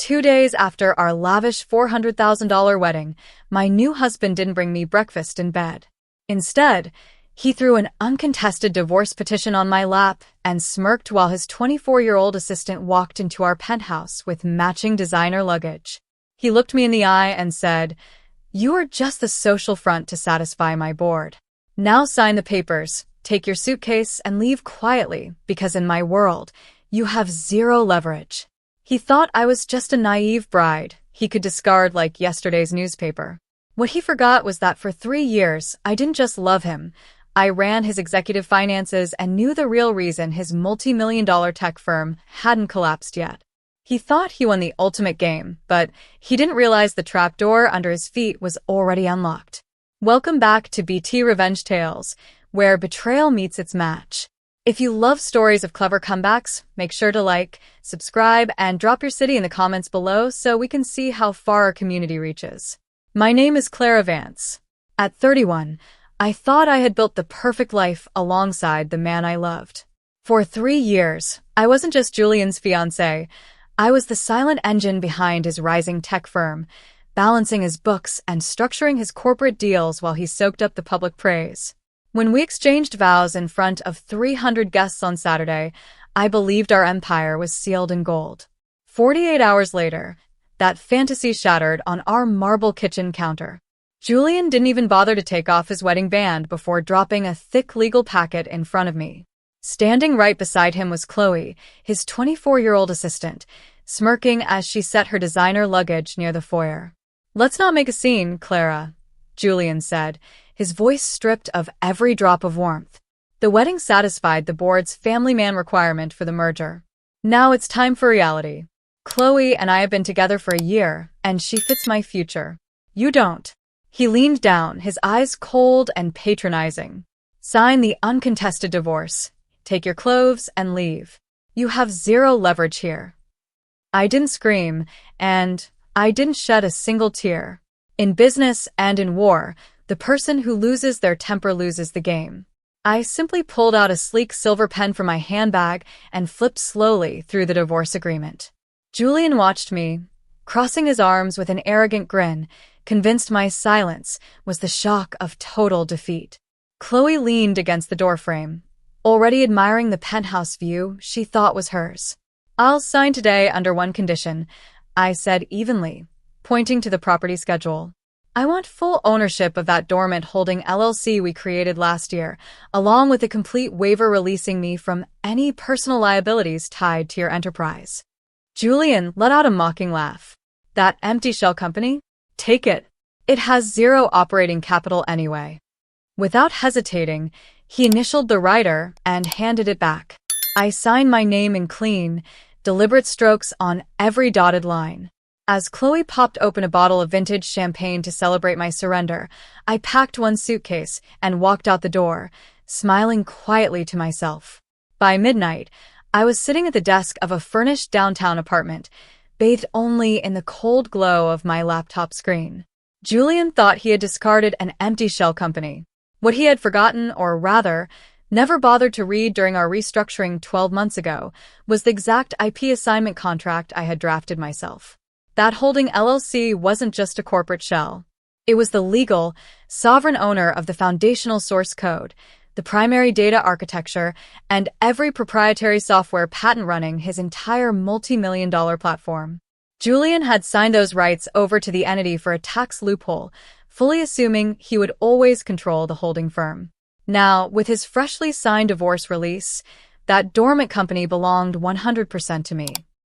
2 days after our lavish $400,000 wedding, my new husband didn't bring me breakfast in bed. Instead, he threw an uncontested divorce petition on my lap and smirked while his 24-year-old assistant walked into our penthouse with matching designer luggage. He looked me in the eye and said, "You are just the social front to satisfy my board. Now sign the papers, take your suitcase, and leave quietly, because in my world, you have zero leverage." He thought I was just a naive bride he could discard like yesterday's newspaper. What he forgot was that for 3 years, I didn't just love him. I ran his executive finances and knew the real reason his multi-million-dollar tech firm hadn't collapsed yet. He thought he won the ultimate game, but he didn't realize the trapdoor under his feet was already unlocked. Welcome back to BT Revenge Tales, where betrayal meets its match. If you love stories of clever comebacks, make sure to like, subscribe, and drop your city in the comments below so we can see how far our community reaches. My name is Clara Vance. At 31, I thought I had built the perfect life alongside the man I loved. For 3 years, I wasn't just Julian's fiancé. I was the silent engine behind his rising tech firm, balancing his books and structuring his corporate deals while he soaked up the public praise. When we exchanged vows in front of 300 guests on Saturday, I believed our empire was sealed in gold. 48 hours later, that fantasy shattered on our marble kitchen counter. Julian didn't even bother to take off his wedding band before dropping a thick legal packet in front of me. Standing right beside him was Chloe, his 24-year-old assistant, smirking as she set her designer luggage near the foyer. "Let's not make a scene, Clara," Julian said, his voice stripped of every drop of warmth. The wedding satisfied the board's family man requirement for the merger. Now it's time for reality. Chloe and I have been together for a year, and she fits my future. You don't. He leaned down, his eyes cold and patronizing. "Sign the uncontested divorce. Take your clothes and leave. You have zero leverage here." I didn't scream, and I didn't shed a single tear. In business and in war, the person who loses their temper loses the game. I simply pulled out a sleek silver pen from my handbag and flipped slowly through the divorce agreement. Julian watched me, crossing his arms with an arrogant grin, convinced my silence was the shock of total defeat. Chloe leaned against the doorframe, already admiring the penthouse view she thought was hers. "I'll sign today under one condition," I said evenly, pointing to the property schedule. "I want full ownership of that dormant holding LLC we created last year, along with a complete waiver releasing me from any personal liabilities tied to your enterprise." Julian let out a mocking laugh. "That empty shell company? Take it. It has zero operating capital anyway." Without hesitating, he initialed the writer and handed it back. I signed my name in clean, deliberate strokes on every dotted line. As Chloe popped open a bottle of vintage champagne to celebrate my surrender, I packed one suitcase and walked out the door, smiling quietly to myself. By midnight, I was sitting at the desk of a furnished downtown apartment, bathed only in the cold glow of my laptop screen. Julian thought he had discarded an empty shell company. What he had forgotten, or rather, never bothered to read during our restructuring 12 months ago, was the exact IP assignment contract I had drafted myself. That holding LLC wasn't just a corporate shell. It was the legal, sovereign owner of the foundational source code, the primary data architecture, and every proprietary software patent running his entire multi-million-dollar platform. Julian had signed those rights over to the entity for a tax loophole, fully assuming he would always control the holding firm. Now, with his freshly signed divorce release, that dormant company belonged 100% to me.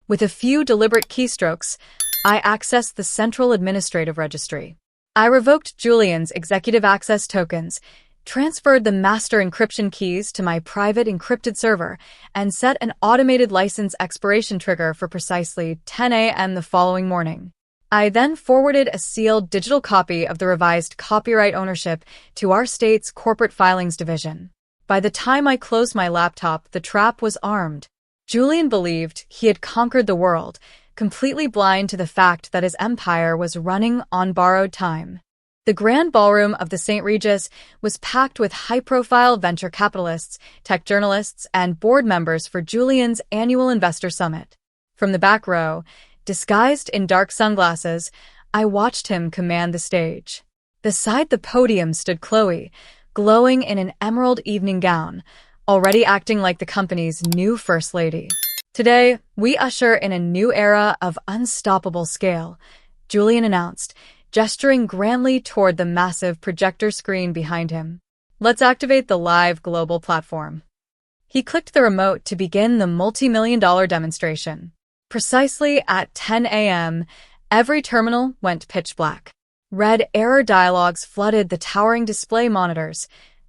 With a few deliberate keystrokes, I accessed the Central Administrative Registry. I revoked Julian's executive access tokens, transferred the master encryption keys to my private encrypted server, and set an automated license expiration trigger for precisely 10 a.m. the following morning. I then forwarded a sealed digital copy of the revised copyright ownership to our state's corporate filings division. By the time I closed my laptop, the trap was armed. Julian believed he had conquered the world, completely blind to the fact that his empire was running on borrowed time. The grand ballroom of the St. Regis was packed with high-profile venture capitalists, tech journalists, and board members for Julian's annual investor summit. From the back row, Disguised in dark sunglasses, I watched him command the stage. Beside the podium stood Chloe, glowing in an emerald evening gown, already acting like the company's new first lady. Today, we usher in a new era of unstoppable scale, Julian announced, gesturing grandly toward the massive projector screen behind him. Let's activate the live global platform. He clicked the remote to begin the multi-million-dollar demonstration. Precisely at 10 a.m., every terminal went pitch black. Red error dialogues flooded the towering display monitors.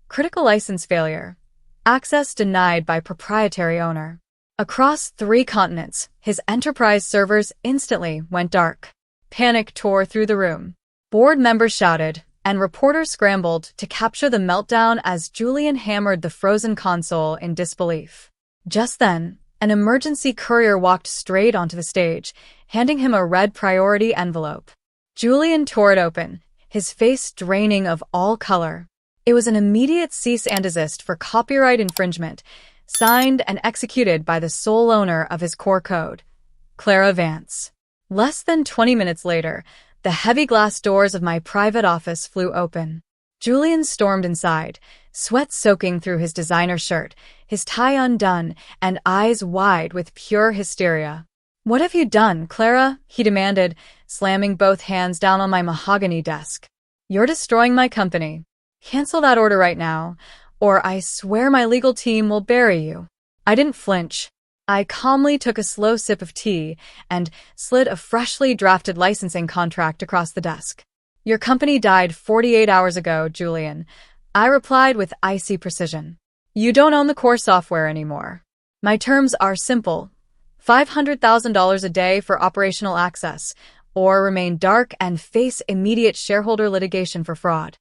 Critical license failure. Access denied by proprietary owner. Across 3 continents, his enterprise servers instantly went dark. Panic tore through the room. Board members shouted, and reporters scrambled to capture the meltdown as Julian hammered the frozen console in disbelief. Just then, an emergency courier walked straight onto the stage, handing him a red priority envelope. Julian tore it open, his face draining of all color. It was an immediate cease and desist for copyright infringement, signed and executed by the sole owner of his core code, Clara Vance. Less than 20 minutes later, the heavy glass doors of my private office flew open. Julian stormed inside, sweat soaking through his designer shirt, his tie undone, and eyes wide with pure hysteria. "What have you done, Clara?" he demanded, slamming both hands down on my mahogany desk. "You're destroying my company. Cancel that order right now, or I swear my legal team will bury you." I didn't flinch. I calmly took a slow sip of tea and slid a freshly drafted licensing contract across the desk. "Your company died 48 hours ago, Julian," I replied with icy precision. "You don't own the core software anymore. My terms are simple: $500,000 a day for operational access, or remain dark and face immediate shareholder litigation for fraud."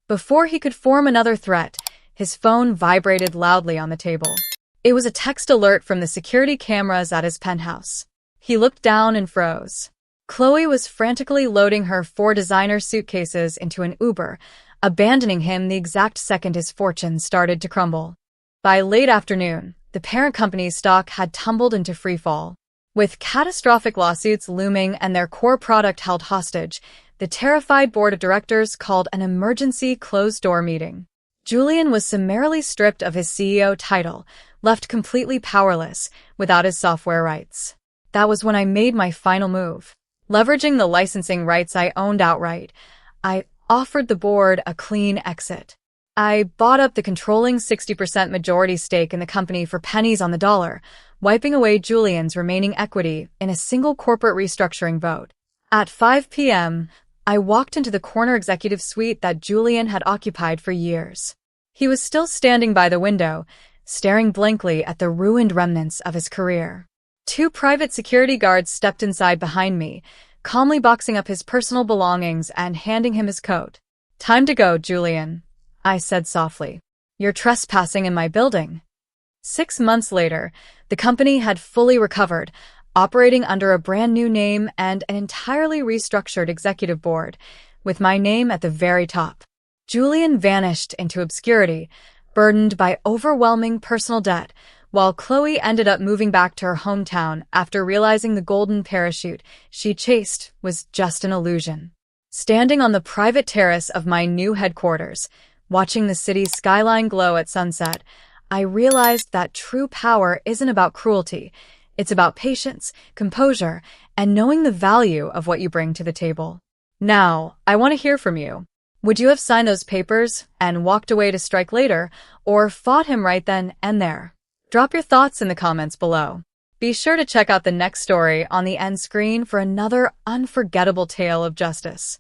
Before he could form another threat, his phone vibrated loudly on the table. It was a text alert from the security cameras at his penthouse. He looked down and froze. Chloe was frantically loading her 4 designer suitcases into an Uber, abandoning him the exact second his fortune started to crumble. By late afternoon, the parent company's stock had tumbled into freefall. With catastrophic lawsuits looming and their core product held hostage, the terrified board of directors called an emergency closed-door meeting. Julian was summarily stripped of his CEO title, left completely powerless, without his software rights. That was when I made my final move. Leveraging the licensing rights I owned outright, I offered the board a clean exit. I bought up the controlling 60% majority stake in the company for pennies on the dollar, wiping away Julian's remaining equity in a single corporate restructuring vote. At 5 p.m., I walked into the corner executive suite that Julian had occupied for years. He was still standing by the window, staring blankly at the ruined remnants of his career. 2 private security guards stepped inside behind me, calmly boxing up his personal belongings and handing him his coat. "Time to go, Julian," I said softly. "You're trespassing in my building." 6 months later, the company had fully recovered, operating under a brand new name and an entirely restructured executive board, with my name at the very top. Julian vanished into obscurity, burdened by overwhelming personal debt, while Chloe ended up moving back to her hometown after realizing the golden parachute she chased was just an illusion. Standing on the private terrace of my new headquarters, watching the city's skyline glow at sunset, I realized that true power isn't about cruelty. It's about patience, composure, and knowing the value of what you bring to the table. Now, I want to hear from you. Would you have signed those papers and walked away to strike later, or fought him right then and there? Drop your thoughts in the comments below. Be sure to check out the next story on the end screen for another unforgettable tale of justice.